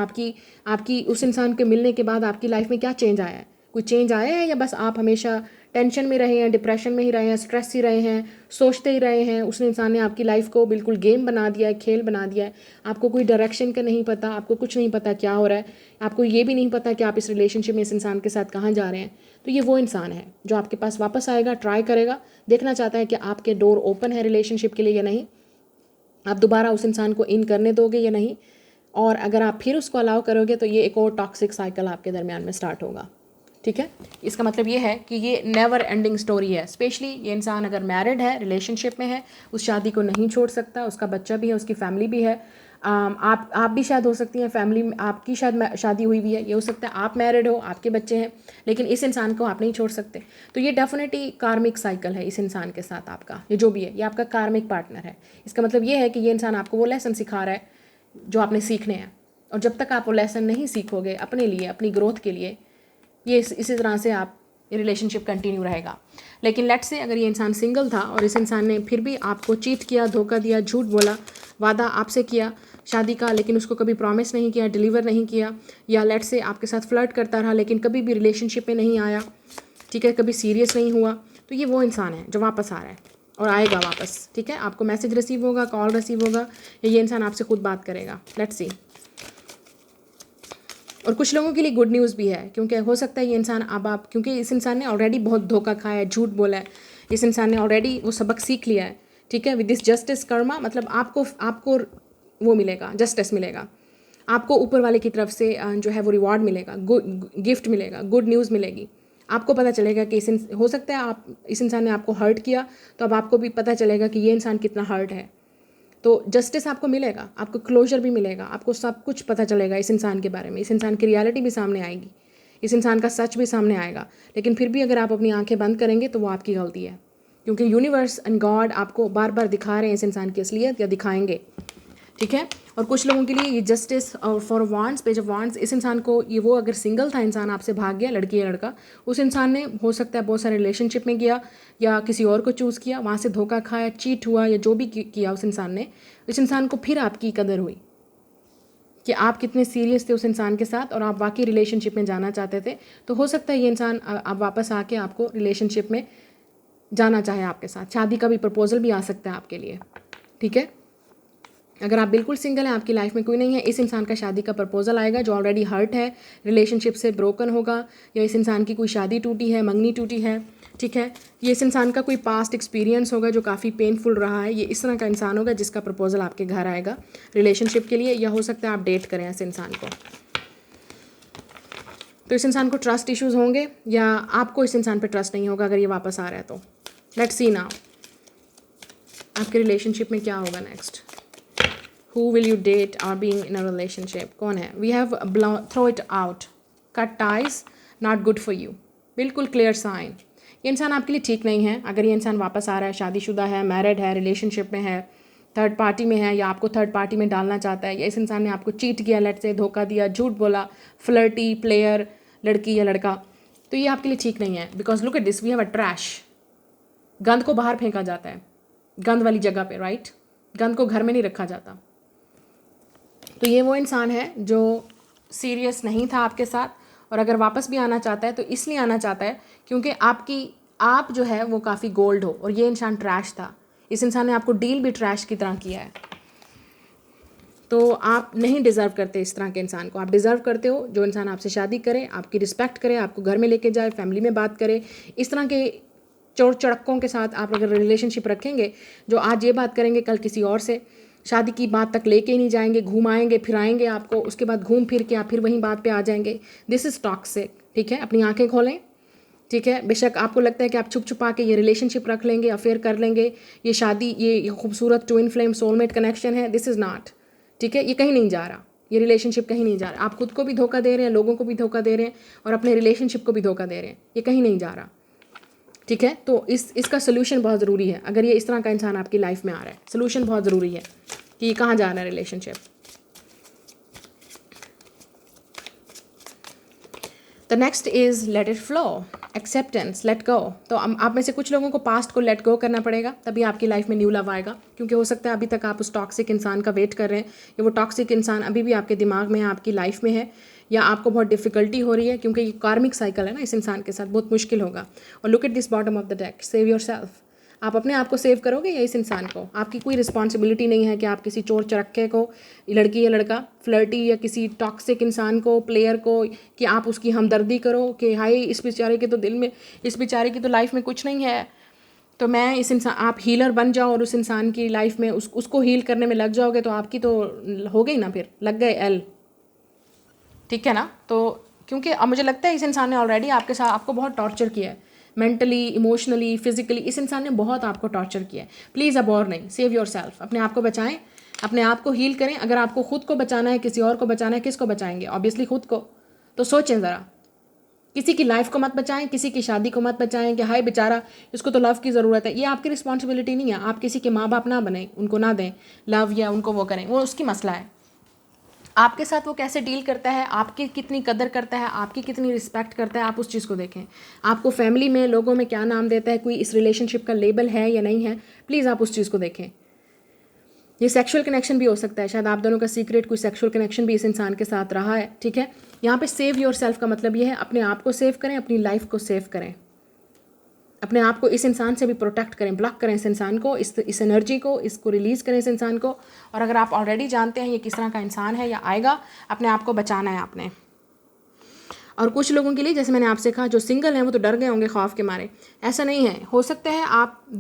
आपकी उस इंसान के मिलने के बाद आपकी लाइफ में क्या चेंज आया है, कोई चेंज आया है, या बस आप हमेशा टेंशन में रहे हैं, डिप्रेशन में ही रहे हैं, स्ट्रेस ही रहे हैं, सोचते ही रहे हैं। उस इंसान ने आपकी लाइफ को बिल्कुल गेम बना दिया है, खेल बना दिया है, आपको कोई डायरेक्शन का नहीं पता, आपको कुछ नहीं पता क्या हो रहा है, आपको ये भी नहीं पता कि आप इस रिलेशनशिप में इस इंसान के साथ कहाँ जा रहे हैं। तो ये वो इंसान है जो आपके पास वापस आएगा, ट्राई करेगा, देखना चाहता है कि आपके डोर ओपन है रिलेशनशिप के लिए या नहीं, आप दोबारा उस इंसान को इन करने दोगे या नहीं, और अगर आप फिर उसको अलाउ करोगे तो ये एक और टॉक्सिक साइकिल आपके दरमियान में स्टार्ट होगा, ठीक है। इसका मतलब ये है कि ये नेवर एंडिंग स्टोरी है। स्पेशली ये इंसान अगर मैरिड है, रिलेशनशिप में है, उस शादी को नहीं छोड़ सकता, उसका बच्चा भी है, उसकी फैमिली भी है, आप भी शायद हो सकती हैं, फैमिली में आपकी शायद शादी हुई भी है, ये हो सकता है आप मैरिड हो, आपके बच्चे हैं, लेकिन इस इंसान को आप नहीं छोड़ सकते। तो ये डेफिनेटली कार्मिक साइकिल है इस इंसान के साथ आपका, ये जो भी है, ये आपका कार्मिक पार्टनर है। इसका मतलब ये है कि ये इंसान आपको वो लेसन सिखा रहा है जो आपने सीखने हैं, और जब तक आप वो लेसन नहीं सीखोगे अपने लिए, अपनी ग्रोथ के लिए, ये इसी तरह से आप ये रिलेशनशिप कंटिन्यू रहेगा। लेकिन लेट से अगर ये इंसान सिंगल था और इस इंसान ने फिर भी आपको चीट किया, धोखा दिया, झूठ बोला, वादा आपसे किया, शादी का, लेकिन उसको कभी प्रॉमिस नहीं किया, डिलीवर नहीं किया, या लेट से आपके साथ फ्लर्ट करता रहा लेकिन कभी भी रिलेशनशिप में नहीं आया, ठीक है, कभी सीरियस नहीं हुआ, तो ये वो इंसान है जो वापस आ रहा है और आएगा वापस, ठीक है। आपको मैसेज रिसीव होगा, कॉल रिसीव होगा, या ये इंसान आपसे खुद बात करेगा, लेट्स सी। और कुछ लोगों के लिए गुड न्यूज़ भी है, क्योंकि हो सकता है ये इंसान अब आप, क्योंकि इस इंसान ने ऑलरेडी बहुत धोखा खाया है, झूठ बोला है, इस इंसान ने ऑलरेडी वो सबक सीख लिया है, ठीक है। विद दिस जस्टिस कर्मा, मतलब आपको वो मिलेगा, जस्टिस मिलेगा आपको, ऊपर वाले की तरफ से जो है वो रिवॉर्ड मिलेगा, गिफ्ट मिलेगा, गुड न्यूज़ मिलेगी। आपको पता चलेगा कि हो सकता है आप, इस इंसान ने आपको हर्ट किया, तो अब आपको भी पता चलेगा कि ये इंसान कितना हर्ट है, तो जस्टिस आपको मिलेगा, आपको क्लोजर भी मिलेगा, आपको सब कुछ पता चलेगा इस इंसान के बारे में, इस इंसान की रियलिटी भी सामने आएगी, इस इंसान का सच भी सामने आएगा। लेकिन फिर भी अगर आप अपनी आंखें बंद करेंगे तो वो आपकी गलती है, क्योंकि यूनिवर्स एंड गॉड आपको बार बार दिखा रहे हैं इस इंसान की असलियत, या दिखाएंगे, ठीक है। और कुछ लोगों के लिए ये जस्टिस और for wands, page of wands, इस इंसान को, ये वो अगर सिंगल था इंसान, आपसे भाग गया, लड़की या लड़का, उस इंसान ने हो सकता है बहुत सारे रिलेशनशिप में गया या किसी और को चूज़ किया, वहाँ से धोखा खाया, चीट हुआ, या जो भी किया उस इंसान ने, इस इंसान को फिर आपकी कदर हुई कि आप कितने सीरियस थे उस इंसान के साथ और आप वाकई रिलेशनशिप में जाना चाहते थे। तो हो सकता है ये इंसान अब वापस आके आपको रिलेशनशिप में जाना चाहे आपके साथ, शादी का भी प्रपोजल भी आ सकता है आपके लिए, ठीक है। अगर आप बिल्कुल सिंगल हैं, आपकी लाइफ में कोई नहीं है, इस इंसान का शादी का प्रपोजल आएगा जो ऑलरेडी हर्ट है, रिलेशनशिप से ब्रोकन होगा, या इस इंसान की कोई शादी टूटी है, मंगनी टूटी है, ठीक है। ये इस इंसान का कोई पास्ट एक्सपीरियंस होगा जो काफ़ी पेनफुल रहा है, ये इस तरह का इंसान होगा जिसका प्रपोजल आपके घर आएगा रिलेशनशिप के लिए, या हो सकता है आप डेट करें इस इंसान को। तो इस इंसान को ट्रस्ट इश्यूज़ होंगे, या आपको इस इंसान पर ट्रस्ट नहीं होगा अगर ये वापस आ रहा है तो। लेट्स सी नाउ आपके रिलेशनशिप में क्या होगा next. Who will you date or being in a relationship? कौन है? We have throw it out, cut ties, not good for you. बिल्कुल क्लियर साइन, ये इंसान आपके लिए ठीक नहीं है। अगर ये इंसान वापस आ रहा है, शादीशुदा है, मैरिड है, रिलेशनशिप में है, थर्ड पार्टी में है, या आपको थर्ड पार्टी में डालना चाहता है, या इस इंसान ने आपको चीट किया, लेट से धोखा दिया, झूठ बोला, फ्लर्टी प्लेयर, लड़की या लड़का, तो ये आपके लिए ठीक नहीं है। Because look at this, we have a trash, गंद को बाहर फेंका जाता है, गंद वाली जगह पे, राइट। गंद को घर में नहीं रखा जाता। तो ये वो इंसान है जो सीरियस नहीं था आपके साथ, और अगर वापस भी आना चाहता है तो इसलिए आना चाहता है क्योंकि आप जो है वो काफ़ी गोल्ड हो, और ये इंसान ट्रैश था। इस इंसान ने आपको डील भी ट्रैश की तरह किया है, तो आप नहीं डिज़र्व करते इस तरह के इंसान को। आप डिज़र्व करते हो जो इंसान आपसे शादी करे, आपकी रिस्पेक्ट करे, आपको घर में लेके जाए, फैमिली में बात करे। इस तरह के चोर चड़क्कों के साथ आप अगर रिलेशनशिप रखेंगे, जो आज ये बात करेंगे कल किसी और से, शादी की बात तक लेके ही नहीं जाएंगे, घुमाएंगे फिराएंगे आपको, उसके बाद घूम फिर के आप फिर वहीं बात पे आ जाएंगे, दिस इज़ टॉक्सिक, ठीक है। अपनी आंखें खोलें, ठीक है। बेशक आपको लगता है कि आप छुप छुपा के ये रिलेशनशिप रख लेंगे, अफेयर कर लेंगे, ये शादी, ये खूबसूरत ट्विन फ्लेम सोलमेट कनेक्शन है, दिस इज़ नॉट, ठीक है। ये कहीं नहीं जा रहा, ये रिलेशनशिप कहीं नहीं जा रहा। आप खुद को भी धोखा दे रहे हैं, लोगों को भी धोखा दे रहे हैं, और अपने रिलेशनशिप को भी धोखा दे रहे हैं, ये कहीं नहीं जा रहा, ठीक है। तो इसका सोल्यूशन बहुत ज़रूरी है। अगर ये इस तरह का इंसान आपकी लाइफ में आ रहा है, सोल्यूशन बहुत ज़रूरी है कि ये कहाँ जा रहा है relationship. The next is let it flow, acceptance, let go. तो आप में से कुछ लोगों को पास्ट को लेट गो करना पड़ेगा, तभी आपकी लाइफ में न्यू लव आएगा। क्योंकि हो सकता है अभी तक आप उस टॉक्सिक इंसान का वेट कर रहे हैं, या वो टॉक्सिक इंसान अभी भी आपके दिमाग में है, आपकी लाइफ में है, या आपको बहुत डिफिकल्टी हो रही है, क्योंकि ये कार्मिक साइकिल है ना, इस इंसान के साथ बहुत मुश्किल होगा। और look at this bottom of the deck, save your self. आप अपने आप को सेव करोगे या इस इंसान को? आपकी कोई रिस्पॉन्सिबिलिटी नहीं है कि आप किसी चोर चरक्के को, लड़की या लड़का, फ्लर्टी या किसी टॉक्सिक इंसान को, प्लेयर को, कि आप उसकी हमदर्दी करो कि हाय इस बेचारे के तो दिल में, इस बेचारे की तो लाइफ में कुछ नहीं है, तो मैं इस इंसान, आप हीलर बन जाओ और उस इंसान की लाइफ में उसको हील करने में लग जाओगे, तो आपकी तो हो गई ना, फिर लग गए एल, ठीक है ना। तो क्योंकि अब मुझे लगता है इस इंसान ने ऑलरेडी आपके साथ आपको बहुत टॉर्चर किया है, मेंटली, इमोशनली, फिजिकली, इस इंसान ने बहुत आपको टॉर्चर किया है। प्लीज़ अब और नहीं, सेव योर सेल्फ, अपने आप को बचाएं, अपने आप को हील करें। अगर आपको खुद को बचाना है, किसी और को बचाना है, किसको बचाएंगे? ऑब्वियसली खुद को। तो सोचें ज़रा, किसी की लाइफ को मत बचाएं, किसी की शादी को मत बचाएं कि हाय बेचारा इसको तो लव की ज़रूरत है। ये आपकी रिस्पॉन्सिबिलिटी नहीं है। आप किसी के माँ बाप ना बने, उनको ना दें लव, या उनको वो करें, वो उसकी मसला है। आपके साथ वो कैसे डील करता है, आपकी कितनी कदर करता है, आपकी कितनी रिस्पेक्ट करता है, आप उस चीज़ को देखें। आपको फैमिली में, लोगों में क्या नाम देता है, कोई इस रिलेशनशिप का लेबल है या नहीं है, प्लीज़ आप उस चीज़ को देखें। ये सेक्सुअल कनेक्शन भी हो सकता है, शायद आप दोनों का सीक्रेट कोई सेक्सुअल कनेक्शन भी इस इंसान के साथ रहा है, ठीक है। यहाँ पे सेव योर सेल्फ का मतलब ये है अपने आप को सेव करें, अपनी लाइफ को सेव करें, अपने आप को इस इंसान से भी प्रोटेक्ट करें, ब्लॉक करें इस इंसान को, इस एनर्जी को, इसको रिलीज़ करें इस इंसान को। और अगर आप ऑलरेडी जानते हैं ये किस तरह का इंसान है या आएगा, अपने आप को बचाना है आपने। और कुछ लोगों के लिए, जैसे मैंने आपसे कहा, जो सिंगल हैं वो तो डर गए होंगे खौफ के मारे। ऐसा नहीं है, हो सकता है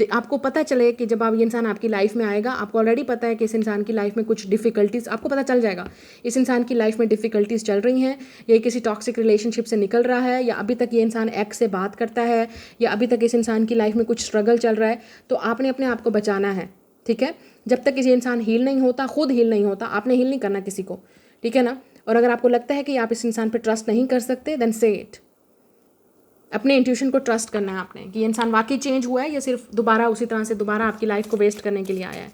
आपको पता चले कि जब आप ये इंसान आपकी लाइफ में आएगा, आपको ऑलरेडी पता है कि इस इंसान की लाइफ में कुछ डिफ़िकल्टीज़, आपको पता चल जाएगा इस इंसान की लाइफ में डिफ़िकल्टीज़ चल रही हैं, ये किसी टॉक्सिक रिलेशनशिप से निकल रहा है, या अभी तक ये इंसान एक्स से बात करता है, या अभी तक इस इंसान की लाइफ में कुछ स्ट्रगल चल रहा है। तो आपने अपने आप को बचाना है, ठीक है। जब तक किसी इंसान हील नहीं होता, खुद हील नहीं होता, आपने हील नहीं करना किसी को, ठीक है ना। और अगर आपको लगता है कि आप इस इंसान पर ट्रस्ट नहीं कर सकते, देन से इट। अपने इंट्यूशन को ट्रस्ट करना है आपने कि ये इंसान वाकई चेंज हुआ है या सिर्फ दोबारा उसी तरह से दोबारा आपकी लाइफ को वेस्ट करने के लिए आया है।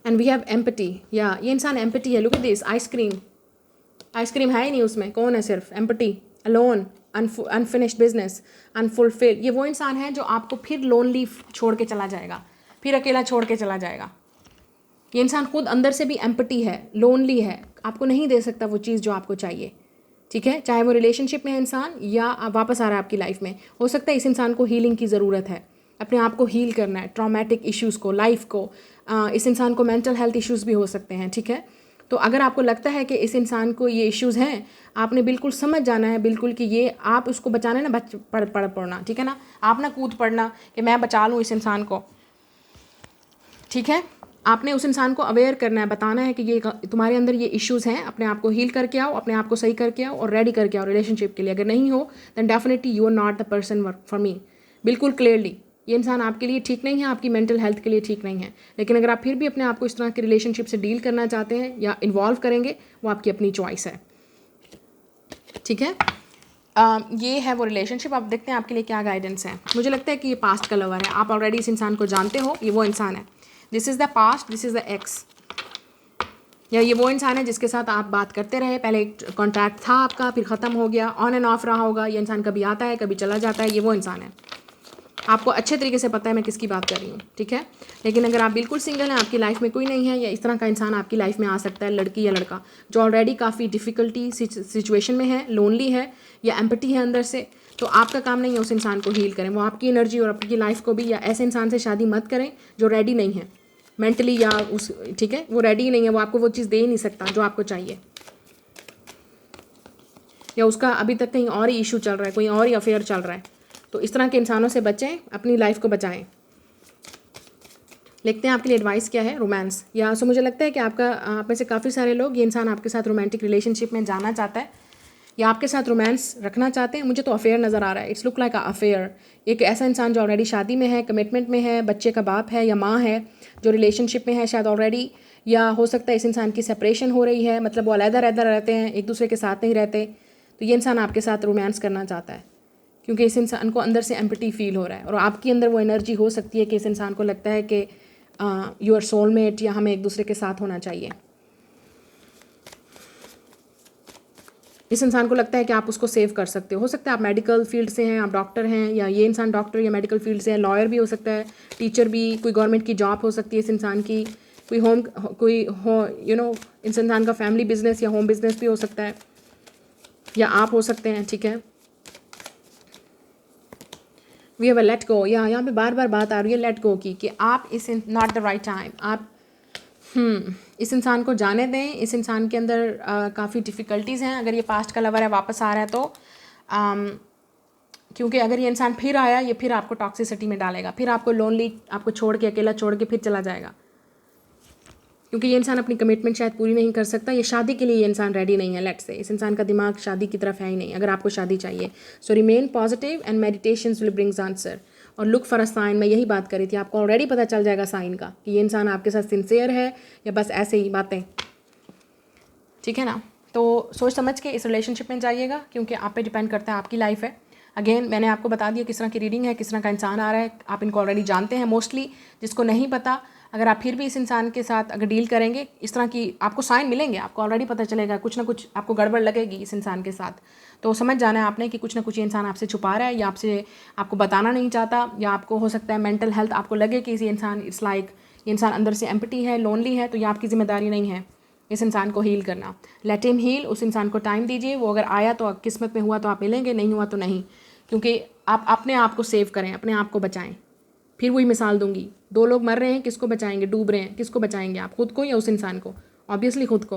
एंड वी हैव एम्पैथी, या ये इंसान एम्पैथी है। लुक एट दिस, आइसक्रीम है ही नहीं उसमें, कौन है, सिर्फ empathy, alone, unfinished business, unfulfilled. ये वो इंसान है जो आपको फिर लोनली छोड़ के चला जाएगा, फिर अकेला छोड़ के चला जाएगा। ये इंसान खुद अंदर से भी एम्पैथी है, लोनली है, आपको नहीं दे सकता वो चीज़ जो आपको चाहिए, ठीक है। चाहे वो रिलेशनशिप में है इंसान या वापस आ रहा है आपकी लाइफ में। हो सकता है इस इंसान को हीलिंग की ज़रूरत है, अपने आप को हील करना है, ट्रॉमेटिक इश्यूज़ को, लाइफ को। इस इंसान को मेंटल हेल्थ इश्यूज़ भी हो सकते हैं, ठीक है। तो अगर आपको लगता है कि इस इंसान को ये इश्यूज़ हैं, आपने बिल्कुल समझ जाना है बिल्कुल कि ये आप उसको बचाना है ना, पढ़ना, ठीक है ना। आप ना कूद पड़ना कि मैं बचा लूँ इस इंसान को, ठीक है। आपने उस इंसान को अवेयर करना है, बताना है कि ये तुम्हारे अंदर ये इश्यूज़ हैं, अपने आप को हील करके आओ, अपने आप को सही करके आओ और रेडी करके आओ रिलेशनशिप के लिए। अगर नहीं हो then definitely you are not the person for me, बिल्कुल क्लियरली। ये इंसान आपके लिए ठीक नहीं है, आपकी मेंटल हेल्थ के लिए ठीक नहीं है। लेकिन अगर आप फिर भी अपने आप को इस तरह के रिलेशनशिप से डील करना चाहते हैं या इन्वॉल्व करेंगे, वो आपकी अपनी चॉइस है, ठीक है। ये है वो रिलेशनशिप। आप देखते हैं आपके लिए क्या गाइडेंस है। मुझे लगता है कि ये पास्ट का लवर है, आप ऑलरेडी इस इंसान को जानते हो, ये वो इंसान है। This is the past, this is the x, या ये वो इंसान है जिसके साथ आप बात करते रहे, पहले एक कॉन्टैक्ट था आपका, फिर ख़त्म हो गया, ऑन एंड ऑफ रहा होगा। ये इंसान कभी आता है, कभी चला जाता है, ये वो इंसान है। आपको अच्छे तरीके से पता है मैं किसकी बात कर रही हूँ, ठीक है। लेकिन अगर आप बिल्कुल सिंगल हैं, आपकी लाइफ में कोई नहीं है, या इस तरह का इंसान आपकी लाइफ में आ सकता है, लड़की या लड़का जो ऑलरेडी काफ़ी डिफ़िकल्टी सिचुएशन में है, लोनली है या एम्पैथी है अंदर से, तो आपका काम नहीं है उस इंसान को हील करें। वो आपकी एनर्जी और आपकी लाइफ को भी, या ऐसे इंसान से शादी मत करें जो रेडी नहीं है मेंटली, या उस, ठीक है, वो रेडी नहीं है, वो आपको वो चीज़ दे ही नहीं सकता जो आपको चाहिए, या उसका अभी तक कहीं और ही इशू चल रहा है, कोई और ही अफेयर चल रहा है। तो इस तरह के इंसानों से बचें, अपनी लाइफ को बचाएं। लिखते हैं आपके लिए एडवाइस क्या है। रोमांस, या सो मुझे लगता है कि आप में से काफ़ी सारे लोग, ये इंसान आपके साथ रोमांटिक रिलेशनशिप में जाना चाहता है या आपके साथ रोमांस रखना चाहते हैं। मुझे तो अफेयर नज़र आ रहा है, it's look like a affair. एक ऐसा इंसान जो ऑलरेडी शादी में है, कमिटमेंट में है, बच्चे का बाप है या माँ है, जो रिलेशनशिप में है शायद ऑलरेडी, या हो सकता है इस इंसान की सेपरेशन हो रही है, मतलब वो अलग रहते हैं, एक दूसरे के साथ नहीं रहते। तो ये इंसान आपके साथ रोमांस करना चाहता है क्योंकि इस इंसान को अंदर से एम्पैथी फील हो रहा है, और आपकी अंदर वो एनर्जी हो सकती है कि इस इंसान को लगता है कि योर सोलमेट, या हमें एक दूसरे के साथ होना चाहिए। इस इंसान को लगता है कि आप उसको सेव कर सकते हो सकता है आप मेडिकल फील्ड से हैं, आप डॉक्टर हैं, या ये इंसान डॉक्टर या मेडिकल फील्ड से है, लॉयर भी हो सकता है, टीचर भी, कोई गवर्नमेंट की जॉब हो सकती है इस इंसान की, कोई इस इंसान का फैमिली बिजनेस या होम बिजनेस भी हो सकता है, या आप हो सकते हैं, ठीक है। We have a let go, यहाँ पे बार बार बात आ रही है लेट गो की, कि आप इस नॉट द राइट टाइम, आप इस इंसान को जाने दें। इस इंसान के अंदर काफ़ी डिफ़िकल्टीज़ हैं। अगर ये पास्ट का लवर है, वापस आ रहा है तो क्योंकि अगर ये इंसान फिर आया, ये फिर आपको टॉक्सिसिटी में डालेगा, फिर आपको लोनली, आपको छोड़ के, अकेला छोड़ के फिर चला जाएगा, क्योंकि ये इंसान अपनी कमिटमेंट शायद पूरी नहीं कर सकता, ये शादी के लिए ये इंसान रेडी नहीं है। लेट्स से इस इंसान का दिमाग शादी की तरफ है ही नहीं, अगर आपको शादी चाहिए। So remain positive and meditations will brings answer, और लुक फॉर अ साइन। मैं यही बात करी थी, आपको ऑलरेडी पता चल जाएगा साइन का कि ये इंसान आपके साथ सिंसियर है या बस ऐसे ही बातें, ठीक है ना। तो सोच समझ के इस रिलेशनशिप में जाइएगा, क्योंकि आप पे डिपेंड करता है, आपकी लाइफ है। अगेन मैंने आपको बता दिया किस तरह की रीडिंग है, किस तरह का इंसान आ रहा है, आप इनको ऑलरेडी जानते हैं मोस्टली। जिसको नहीं पता, अगर आप फिर भी इस इंसान के साथ अगर डील करेंगे, इस तरह की आपको साइन मिलेंगे, आपको ऑलरेडी पता चलेगा कुछ ना कुछ आपको गड़बड़ लगेगी इस इंसान के साथ, तो समझ जाना है आपने कि कुछ ना कुछ ये इंसान आपसे छुपा रहा है या आपसे आपको बताना नहीं चाहता, या आपको हो सकता है मेंटल हेल्थ आपको लगे कि ये इंसान इट्स लाइक ये इंसान अंदर से एम्प्टी है, लोनली है, तो ये आपकी जिम्मेदारी नहीं है इस इंसान को हील करना। लेट हिम हील, उस इंसान को टाइम दीजिए, वो अगर आया तो किस्मत में हुआ तो आप मिलेंगे, नहीं हुआ तो नहीं, क्योंकि आप अपने आप को सेव करें, अपने आप को बचाएं। फिर वही मिसाल दूंगी, 2 लोग मर रहे हैं, किसको बचाएंगे? डूब रहे हैं, किसको बचाएंगे आप? खुद को या उस इंसान को? ऑब्वियसली खुद को।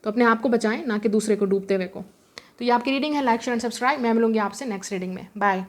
तो अपने आप को बचाएं, ना कि दूसरे को डूबते हुए को। तो ये आपकी रीडिंग है। Like share and subscribe. मैं मिलूंगी आपसे नेक्स्ट रीडिंग में। बाय।